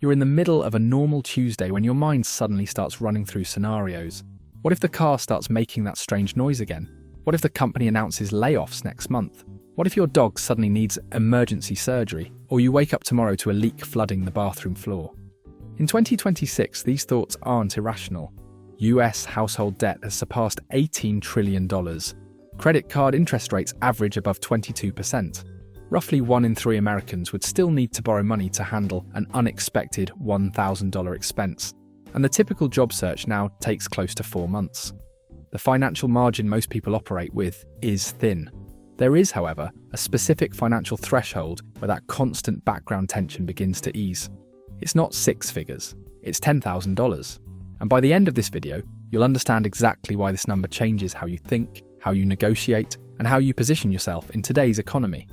You're in the middle of a normal Tuesday when your mind suddenly starts running through scenarios. What if the car starts making that strange noise again? What if the company announces layoffs next month? What if your dog suddenly needs emergency surgery, or you wake up tomorrow to a leak flooding the bathroom floor? In 2026, these thoughts aren't irrational. US household debt has surpassed $18 trillion. Credit card interest rates average above 22%. Roughly 1 in 3 Americans would still need to borrow money to handle an unexpected $1,000 expense, and the typical job search now takes close to 4 months. The financial margin most people operate with is thin. There is, however, a specific financial threshold where that constant background tension begins to ease. It's not 6 figures, it's $10,000. And by the end of this video, you'll understand exactly why this number changes how you think, how you negotiate, and how you position yourself in today's economy.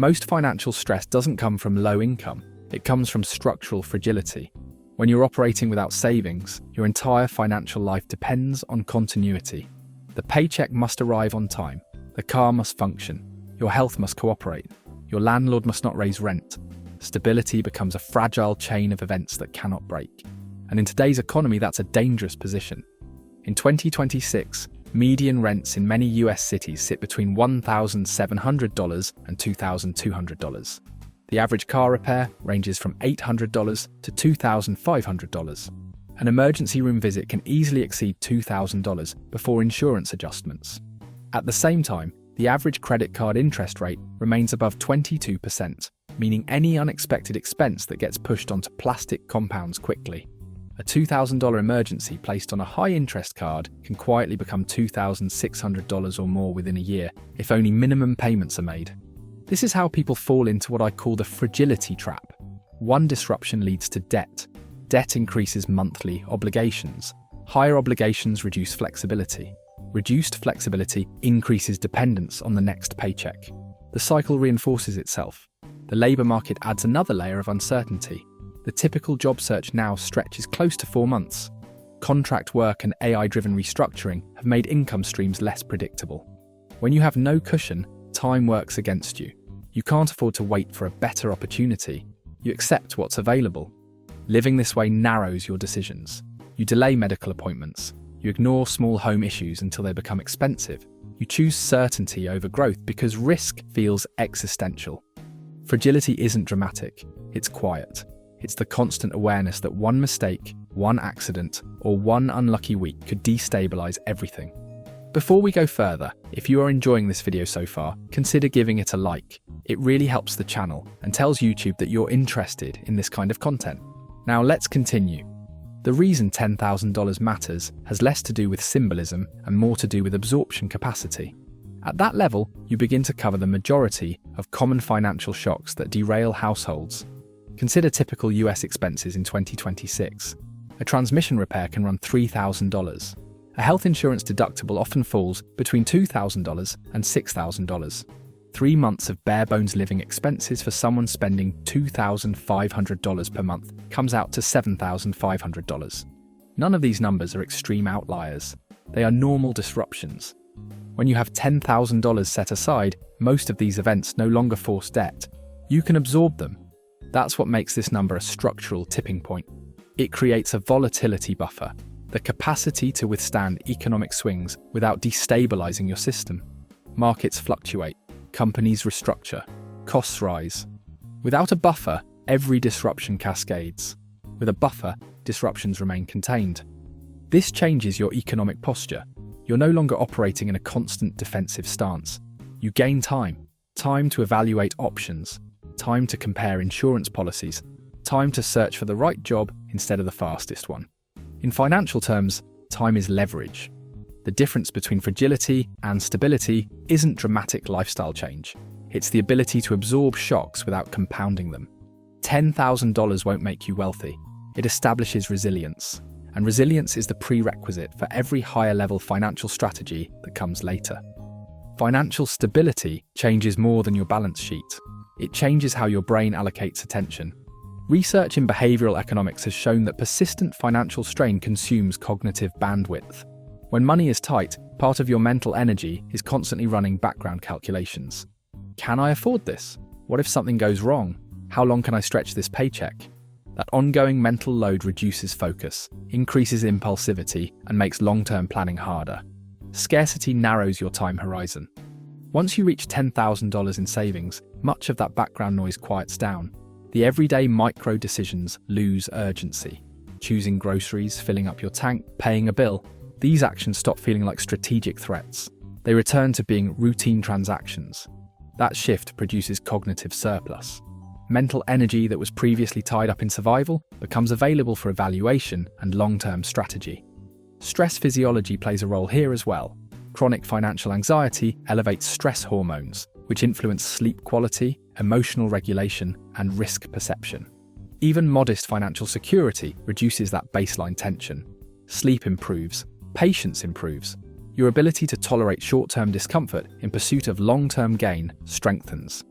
Most financial stress doesn't come from low income, it comes from structural fragility. When you're operating without savings, your entire financial life depends on continuity. The paycheck must arrive on time, the car must function, your health must cooperate, your landlord must not raise rent. Stability becomes a fragile chain of events that cannot break. And in today's economy, that's a dangerous position. In 2026, median rents in many US cities sit between $1,700 and $2,200. The average car repair ranges from $800 to $2,500. An emergency room visit can easily exceed $2,000 before insurance adjustments. At the same time, the average credit card interest rate remains above 22%, meaning any unexpected expense that gets pushed onto plastic compounds quickly. A $2,000 emergency placed on a high-interest card can quietly become $2,600 or more within a year if only minimum payments are made. This is how people fall into what I call the fragility trap. One disruption leads to debt. Debt increases monthly obligations. Higher obligations reduce flexibility. Reduced flexibility increases dependence on the next paycheck. The cycle reinforces itself. The labour market adds another layer of uncertainty. The typical job search now stretches close to 4 months. Contract work and AI-driven restructuring have made income streams less predictable. When you have no cushion, time works against you. You can't afford to wait for a better opportunity. You accept what's available. Living this way narrows your decisions. You delay medical appointments. You ignore small home issues until they become expensive. You choose certainty over growth because risk feels existential. Fragility isn't dramatic, it's quiet. It's the constant awareness that one mistake, one accident, or one unlucky week could destabilize everything. Before we go further, if you are enjoying this video so far, consider giving it a like. It really helps the channel and tells YouTube that you're interested in this kind of content. Now let's continue. The reason $10,000 matters has less to do with symbolism and more to do with absorption capacity. At that level, you begin to cover the majority of common financial shocks that derail households. Consider typical US expenses in 2026. A transmission repair can run $3,000. A health insurance deductible often falls between $2,000 and $6,000. 3 months of bare-bones living expenses for someone spending $2,500 per month comes out to $7,500. None of these numbers are extreme outliers. They are normal disruptions. When you have $10,000 set aside, most of these events no longer force debt. You can absorb them. That's what makes this number a structural tipping point. It creates a volatility buffer, the capacity to withstand economic swings without destabilizing your system. Markets fluctuate, companies restructure, costs rise. Without a buffer, every disruption cascades. With a buffer, disruptions remain contained. This changes your economic posture. You're no longer operating in a constant defensive stance. You gain time to evaluate options, time to compare insurance policies, time to search for the right job instead of the fastest one. In financial terms, time is leverage. The difference between fragility and stability isn't dramatic lifestyle change. It's the ability to absorb shocks without compounding them. $10,000 won't make you wealthy. It establishes resilience. And resilience is the prerequisite for every higher-level financial strategy that comes later. Financial stability changes more than your balance sheet. It changes how your brain allocates attention. Research in behavioral economics has shown that persistent financial strain consumes cognitive bandwidth. When money is tight, part of your mental energy is constantly running background calculations. Can I afford this? What if something goes wrong? How long can I stretch this paycheck? That ongoing mental load reduces focus, increases impulsivity, and makes long-term planning harder. Scarcity narrows your time horizon. Once you reach $10,000 in savings, much of that background noise quiets down. The everyday micro decisions lose urgency. Choosing groceries, filling up your tank, paying a bill, these actions stop feeling like strategic threats. They return to being routine transactions. That shift produces cognitive surplus. Mental energy that was previously tied up in survival becomes available for evaluation and long-term strategy. Stress physiology plays a role here as well. Chronic financial anxiety elevates stress hormones, which influence sleep quality, emotional regulation, and risk perception. Even modest financial security reduces that baseline tension. Sleep improves, patience improves. Your ability to tolerate short-term discomfort in pursuit of long-term gain strengthens.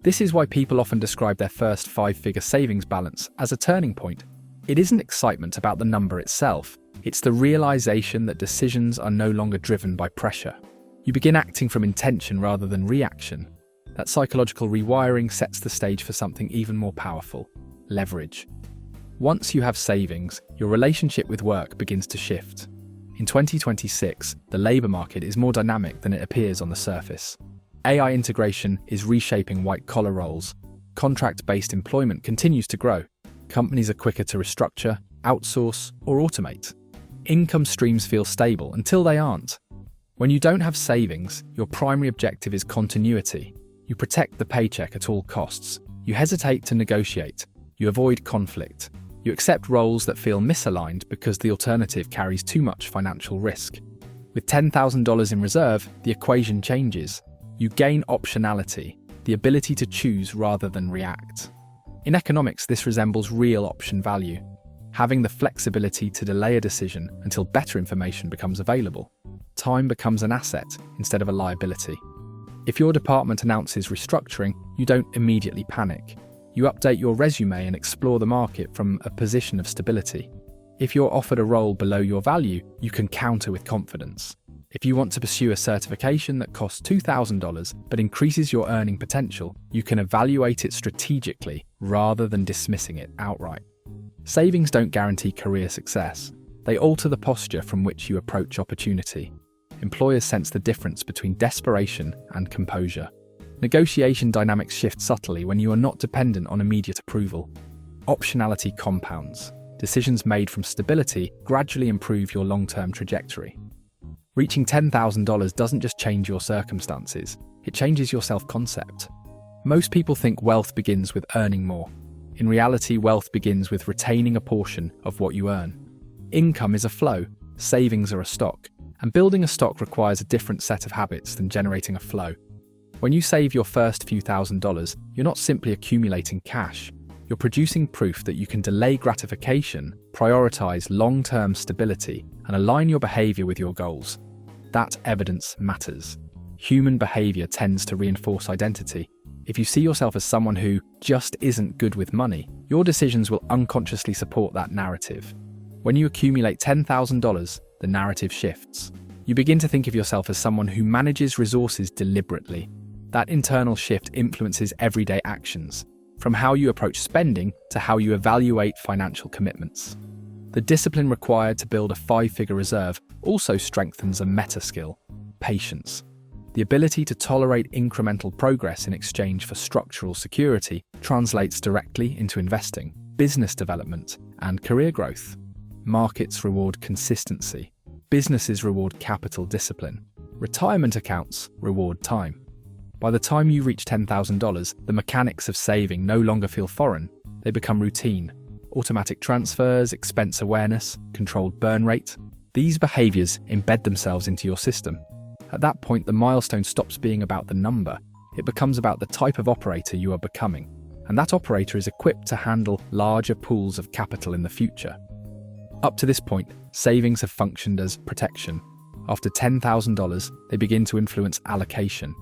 This is why people often describe their first five-figure savings balance as a turning point. It isn't excitement about the number itself. It's the realization that decisions are no longer driven by pressure. You begin acting from intention rather than reaction. That psychological rewiring sets the stage for something even more powerful: leverage. Once you have savings, your relationship with work begins to shift. In 2026, the labor market is more dynamic than it appears on the surface. AI integration is reshaping white-collar roles. Contract-based employment continues to grow. Companies are quicker to restructure, outsource, or automate. Income streams feel stable until they aren't. When you don't have savings, your primary objective is continuity. You protect the paycheck at all costs. You hesitate to negotiate. You avoid conflict. You accept roles that feel misaligned because the alternative carries too much financial risk. With $10,000 in reserve, the equation changes. You gain optionality, the ability to choose rather than react. In economics, this resembles real option value, having the flexibility to delay a decision until better information becomes available. Time becomes an asset instead of a liability. If your department announces restructuring, you don't immediately panic. You update your resume and explore the market from a position of stability. If you're offered a role below your value, you can counter with confidence. If you want to pursue a certification that costs $2,000 but increases your earning potential, you can evaluate it strategically rather than dismissing it outright. Savings don't guarantee career success. They alter the posture from which you approach opportunity. Employers sense the difference between desperation and composure. Negotiation dynamics shift subtly when you are not dependent on immediate approval. Optionality compounds. Decisions made from stability gradually improve your long-term trajectory. Reaching $10,000 doesn't just change your circumstances, it changes your self-concept. Most people think wealth begins with earning more. In reality, wealth begins with retaining a portion of what you earn. Income is a flow, savings are a stock, and building a stock requires a different set of habits than generating a flow. When you save your first few $1,000s, you're not simply accumulating cash. You're producing proof that you can delay gratification, prioritize long-term stability, and align your behavior with your goals. That evidence matters. Human behavior tends to reinforce identity. If you see yourself as someone who just isn't good with money, your decisions will unconsciously support that narrative. When you accumulate $10,000, the narrative shifts. You begin to think of yourself as someone who manages resources deliberately. That internal shift influences everyday actions, from how you approach spending to how you evaluate financial commitments. The discipline required to build a five-figure reserve also strengthens a meta skill: patience. The ability to tolerate incremental progress in exchange for structural security translates directly into investing, business development, and career growth. Markets reward consistency. Businesses reward capital discipline. Retirement accounts reward time. By the time you reach $10,000, the mechanics of saving no longer feel foreign. They become routine. Automatic transfers, expense awareness, controlled burn rate. These behaviors embed themselves into your system. At that point, the milestone stops being about the number. It becomes about the type of operator you are becoming. And that operator is equipped to handle larger pools of capital in the future. Up to this point, savings have functioned as protection. After $10,000, they begin to influence allocation.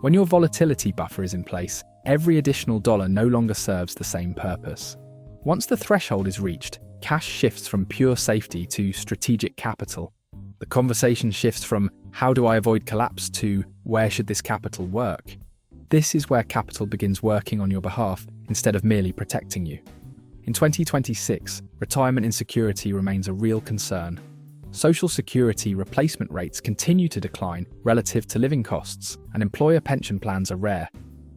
When your volatility buffer is in place, every additional dollar no longer serves the same purpose. Once the threshold is reached, cash shifts from pure safety to strategic capital. The conversation shifts from "how do I avoid collapse" to "where should this capital work?" This is where capital begins working on your behalf instead of merely protecting you. In 2026, retirement insecurity remains a real concern. Social security replacement rates continue to decline relative to living costs, and employer pension plans are rare.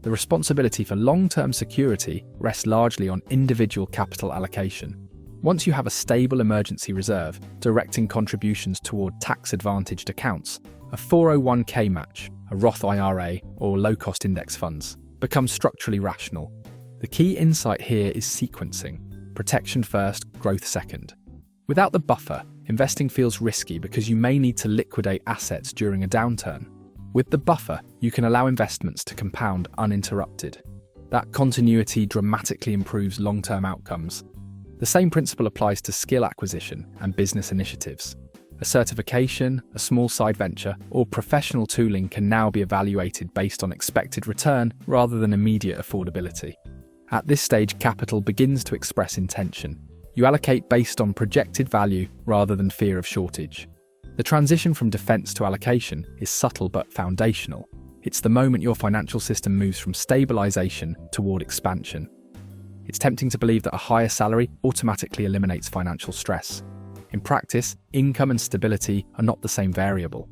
The responsibility for long-term security rests largely on individual capital allocation. Once you have a stable emergency reserve, directing contributions toward tax-advantaged accounts, a 401k match, a Roth IRA, or low-cost index funds becomes structurally rational. The key insight here is sequencing: protection first, growth second. Without the buffer, investing feels risky because you may need to liquidate assets during a downturn. With the buffer, you can allow investments to compound uninterrupted. That continuity dramatically improves long-term outcomes. The same principle applies to skill acquisition and business initiatives. A certification, a small side venture, or professional tooling can now be evaluated based on expected return rather than immediate affordability. At this stage, capital begins to express intention. You allocate based on projected value rather than fear of shortage. The transition from defense to allocation is subtle but foundational. It's the moment your financial system moves from stabilization toward expansion. It's tempting to believe that a higher salary automatically eliminates financial stress. In practice, income and stability are not the same variable.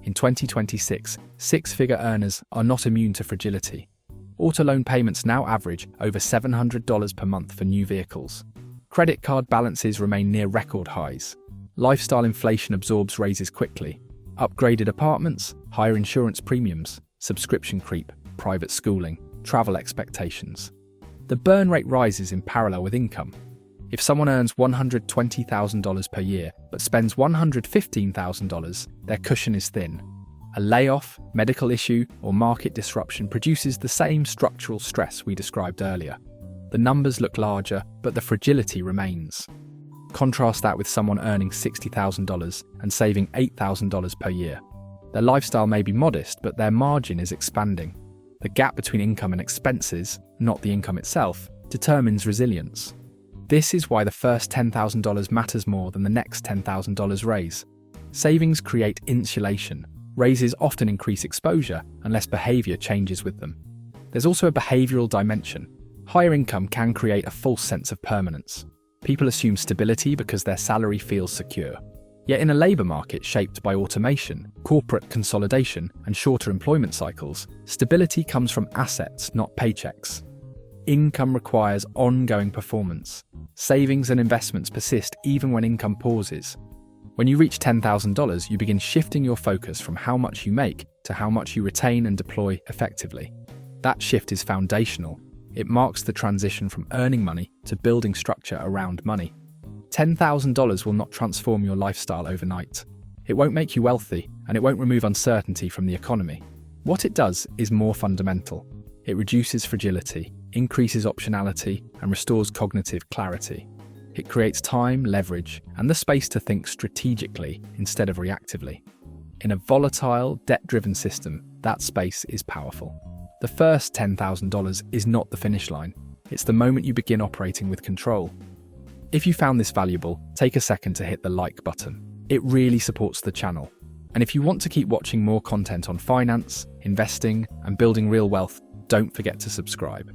In 2026, six-figure earners are not immune to fragility. Auto loan payments now average over $700 per month for new vehicles. Credit card balances remain near record highs. Lifestyle inflation absorbs raises quickly. Upgraded apartments, higher insurance premiums, subscription creep, private schooling, travel expectations. The burn rate rises in parallel with income. If someone earns $120,000 per year but spends $115,000, their cushion is thin. A layoff, medical issue, or market disruption produces the same structural stress we described earlier. The numbers look larger, but the fragility remains. Contrast that with someone earning $60,000 and saving $8,000 per year. Their lifestyle may be modest, but their margin is expanding. The gap between income and expenses, not the income itself, determines resilience. This is why the first $10,000 matters more than the next $10,000 raise. Savings create insulation. Raises often increase exposure unless behavior changes with them. There's also a behavioral dimension. Higher income can create a false sense of permanence. People assume stability because their salary feels secure. Yet in a labour market shaped by automation, corporate consolidation, and shorter employment cycles, stability comes from assets, not paychecks. Income requires ongoing performance. Savings and investments persist even when income pauses. When you reach $10,000, you begin shifting your focus from how much you make to how much you retain and deploy effectively. That shift is foundational. It marks the transition from earning money to building structure around money. $10,000 will not transform your lifestyle overnight. It won't make you wealthy, and it won't remove uncertainty from the economy. What it does is more fundamental. It reduces fragility, increases optionality, and restores cognitive clarity. It creates time, leverage, and the space to think strategically instead of reactively. In a volatile, debt-driven system, that space is powerful. The first $10,000 is not the finish line. It's the moment you begin operating with control. If you found this valuable, take a second to hit the like button. It really supports the channel. And if you want to keep watching more content on finance, investing, and building real wealth, don't forget to subscribe.